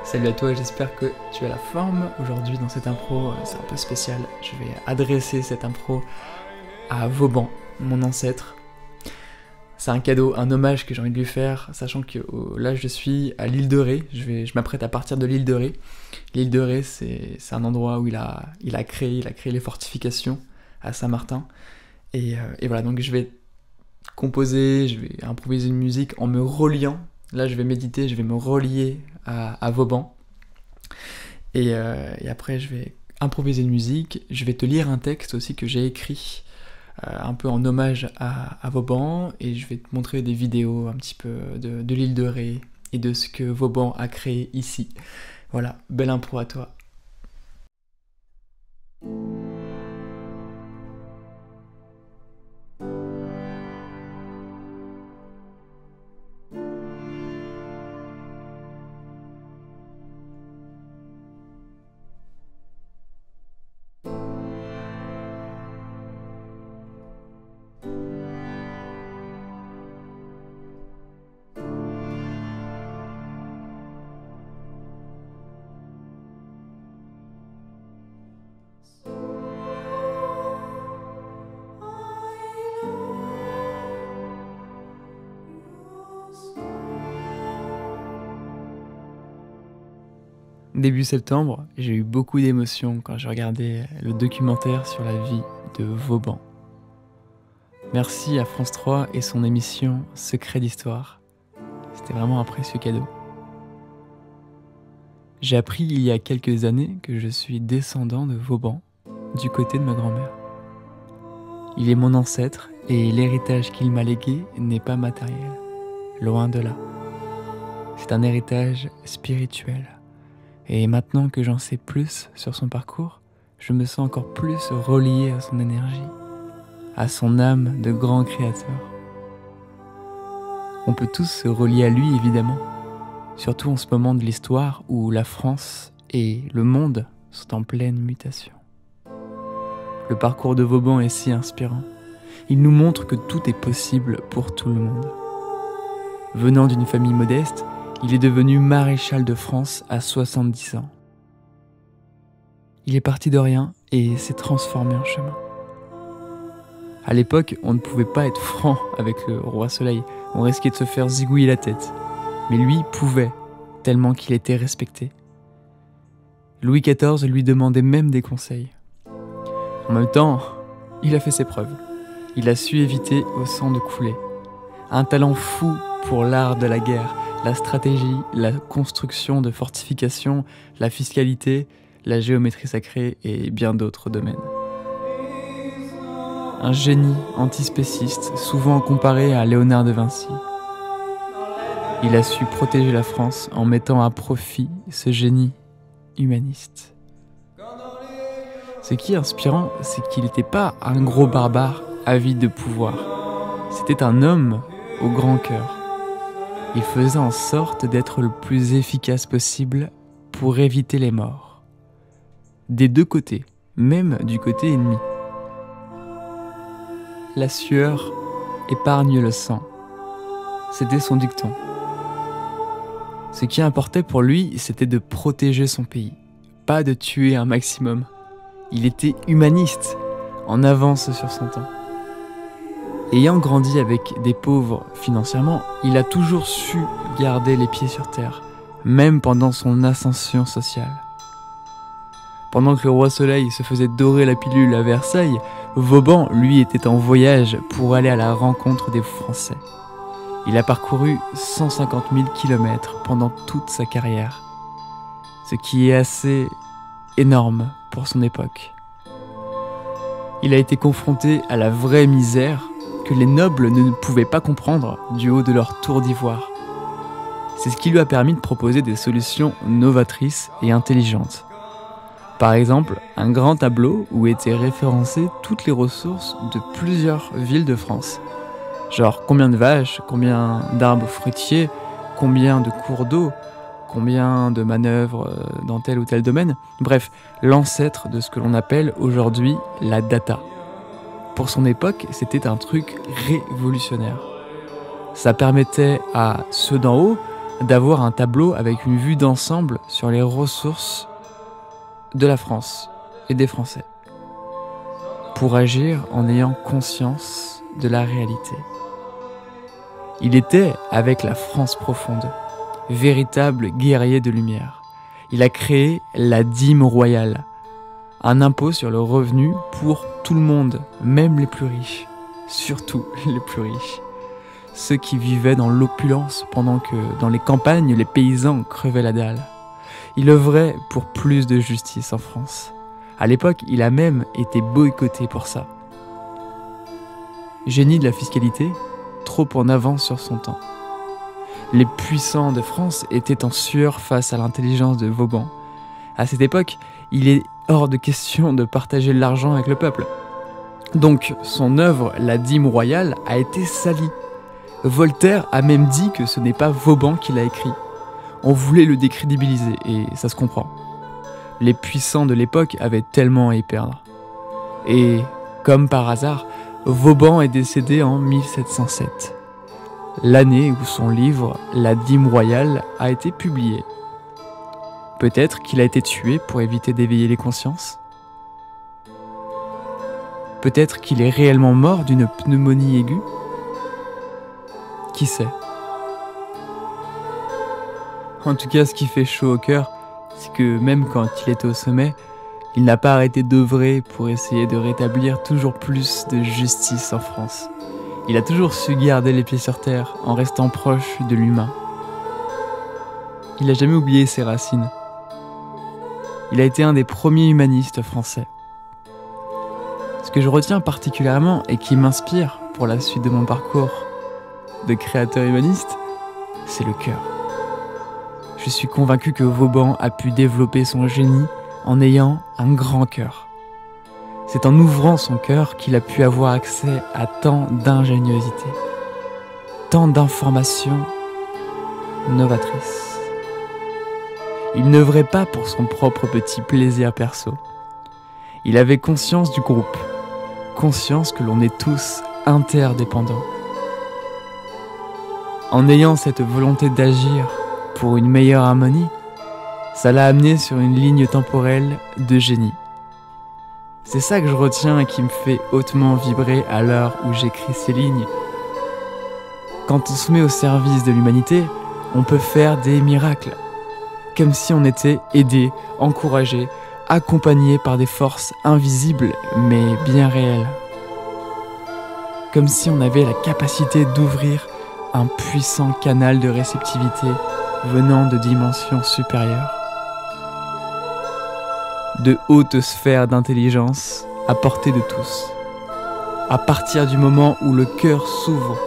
Salut à toi, j'espère que tu as la forme. Aujourd'hui dans cette impro, c'est un peu spécial. Je vais adresser cette impro à Vauban, mon ancêtre. C'est un cadeau, un hommage que j'ai envie de lui faire, sachant que là je suis à l'île de Ré. Je m'apprête à partir de l'île de Ré. L'île de Ré, c'est un endroit où il a créé les fortifications à Saint-Martin. Et voilà, donc je vais composer, je vais improviser une musique en me reliant. Là je vais méditer, je vais me relier à Vauban. Et après je vais improviser une musique. Je vais te lire un texte aussi que j'ai écrit un peu en hommage à Vauban, et je vais te montrer des vidéos un petit peu de l'île de Ré et de ce que Vauban a créé ici. Voilà, belle impro à toi. Début septembre, j'ai eu beaucoup d'émotions quand j'ai regardé le documentaire sur la vie de Vauban. Merci à France 3 et son émission Secret d'Histoire. C'était vraiment un précieux cadeau. J'ai appris il y a quelques années que je suis descendant de Vauban, du côté de ma grand-mère. Il est mon ancêtre et l'héritage qu'il m'a légué n'est pas matériel, loin de là. C'est un héritage spirituel. Et maintenant que j'en sais plus sur son parcours, je me sens encore plus relié à son énergie, à son âme de grand créateur. On peut tous se relier à lui évidemment, surtout en ce moment de l'histoire où la France et le monde sont en pleine mutation. Le parcours de Vauban est si inspirant. Il nous montre que tout est possible pour tout le monde. Venant d'une famille modeste, il est devenu maréchal de France à 70 ans. Il est parti de rien et s'est transformé en chemin. À l'époque, on ne pouvait pas être franc avec le roi Soleil, on risquait de se faire zigouiller la tête. Mais lui pouvait, tellement qu'il était respecté. Louis XIV lui demandait même des conseils. En même temps, il a fait ses preuves. Il a su éviter au sang de couler. Un talent fou pour l'art de la guerre, la stratégie, la construction de fortifications, la fiscalité, la géométrie sacrée et bien d'autres domaines. Un génie antispéciste, souvent comparé à Léonard de Vinci. Il a su protéger la France en mettant à profit ce génie humaniste. Ce qui est inspirant, c'est qu'il n'était pas un gros barbare avide de pouvoir. C'était un homme au grand cœur. Il faisait en sorte d'être le plus efficace possible pour éviter les morts. Des deux côtés, même du côté ennemi. La sueur épargne le sang. C'était son dicton. Ce qui importait pour lui, c'était de protéger son pays, pas de tuer un maximum. Il était humaniste, en avance sur son temps. Ayant grandi avec des pauvres financièrement, il a toujours su garder les pieds sur terre, même pendant son ascension sociale. Pendant que le roi Soleil se faisait dorer la pilule à Versailles, Vauban, lui, était en voyage pour aller à la rencontre des Français. Il a parcouru 150 000 km pendant toute sa carrière, ce qui est assez énorme pour son époque. Il a été confronté à la vraie misère que les nobles ne pouvaient pas comprendre du haut de leur tour d'ivoire. C'est ce qui lui a permis de proposer des solutions novatrices et intelligentes. Par exemple, un grand tableau où étaient référencées toutes les ressources de plusieurs villes de France. Genre combien de vaches, combien d'arbres fruitiers, combien de cours d'eau, combien de manœuvres dans tel ou tel domaine. Bref, l'ancêtre de ce que l'on appelle aujourd'hui la data. Pour son époque, c'était un truc révolutionnaire. Ça permettait à ceux d'en haut d'avoir un tableau avec une vue d'ensemble sur les ressources de la France et des Français, pour agir en ayant conscience de la réalité. Il était, avec la France profonde, véritable guerrier de lumière. Il a créé la dîme royale, un impôt sur le revenu pour tout le monde, même les plus riches, surtout les plus riches. Ceux qui vivaient dans l'opulence pendant que, dans les campagnes, les paysans crevaient la dalle. Il œuvrait pour plus de justice en France. À l'époque, il a même été boycotté pour ça. Génie de la fiscalité, trop en avance sur son temps. Les puissants de France étaient en sueur face à l'intelligence de Vauban. À cette époque, il est hors de question de partager l'argent avec le peuple. Donc, son œuvre, la dîme royale, a été salie. Voltaire a même dit que ce n'est pas Vauban qui l'a écrit. On voulait le décrédibiliser, et ça se comprend. Les puissants de l'époque avaient tellement à y perdre. Et, comme par hasard, Vauban est décédé en 1707, l'année où son livre « La dîme royale » a été publié. Peut-être qu'il a été tué pour éviter d'éveiller les consciences. Peut-être qu'il est réellement mort d'une pneumonie aiguë. Qui sait? En tout cas, ce qui fait chaud au cœur, c'est que même quand il était au sommet, il n'a pas arrêté d'œuvrer pour essayer de rétablir toujours plus de justice en France. Il a toujours su garder les pieds sur terre en restant proche de l'humain. Il n'a jamais oublié ses racines. Il a été un des premiers humanistes français. Ce que je retiens particulièrement et qui m'inspire pour la suite de mon parcours de créateur humaniste, c'est le cœur. Je suis convaincu que Vauban a pu développer son génie en ayant un grand cœur. C'est en ouvrant son cœur qu'il a pu avoir accès à tant d'ingéniosité, tant d'informations novatrices. Il n'œuvrait pas pour son propre petit plaisir perso. Il avait conscience du groupe, conscience que l'on est tous interdépendants. En ayant cette volonté d'agir pour une meilleure harmonie, ça l'a amené sur une ligne temporelle de génie. C'est ça que je retiens et qui me fait hautement vibrer à l'heure où j'écris ces lignes. Quand on se met au service de l'humanité, on peut faire des miracles. Comme si on était aidé, encouragé, accompagné par des forces invisibles mais bien réelles. Comme si on avait la capacité d'ouvrir un puissant canal de réceptivité venant de dimensions supérieures. De hautes sphères d'intelligence à portée de tous. À partir du moment où le cœur s'ouvre,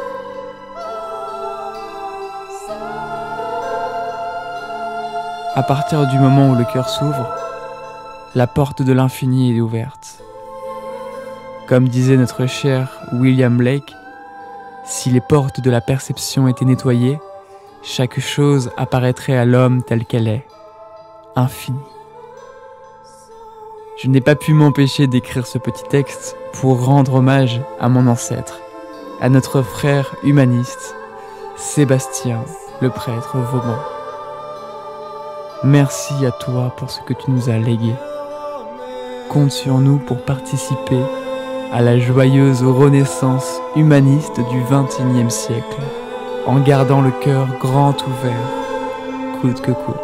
la porte de l'infini est ouverte. Comme disait notre cher William Blake, si les portes de la perception étaient nettoyées, chaque chose apparaîtrait à l'homme telle qu'elle est, infinie. Je n'ai pas pu m'empêcher d'écrire ce petit texte pour rendre hommage à mon ancêtre, à notre frère humaniste, Sébastien, le prêtre Vauban. Merci à toi pour ce que tu nous as légué. Compte sur nous pour participer à la joyeuse renaissance humaniste du XXIe siècle, en gardant le cœur grand ouvert, coûte que coûte.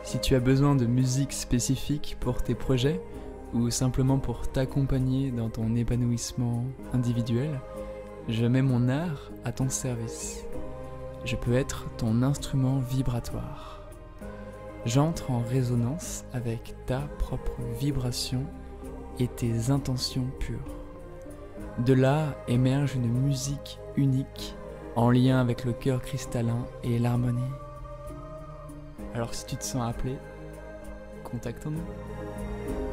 Si tu as besoin de musique spécifique pour tes projets ou simplement pour t'accompagner dans ton épanouissement individuel, je mets mon art à ton service. Je peux être ton instrument vibratoire. J'entre en résonance avec ta propre vibration et tes intentions pures. De là émerge une musique unique en lien avec le cœur cristallin et l'harmonie. Alors si tu te sens appelé, contacte-nous.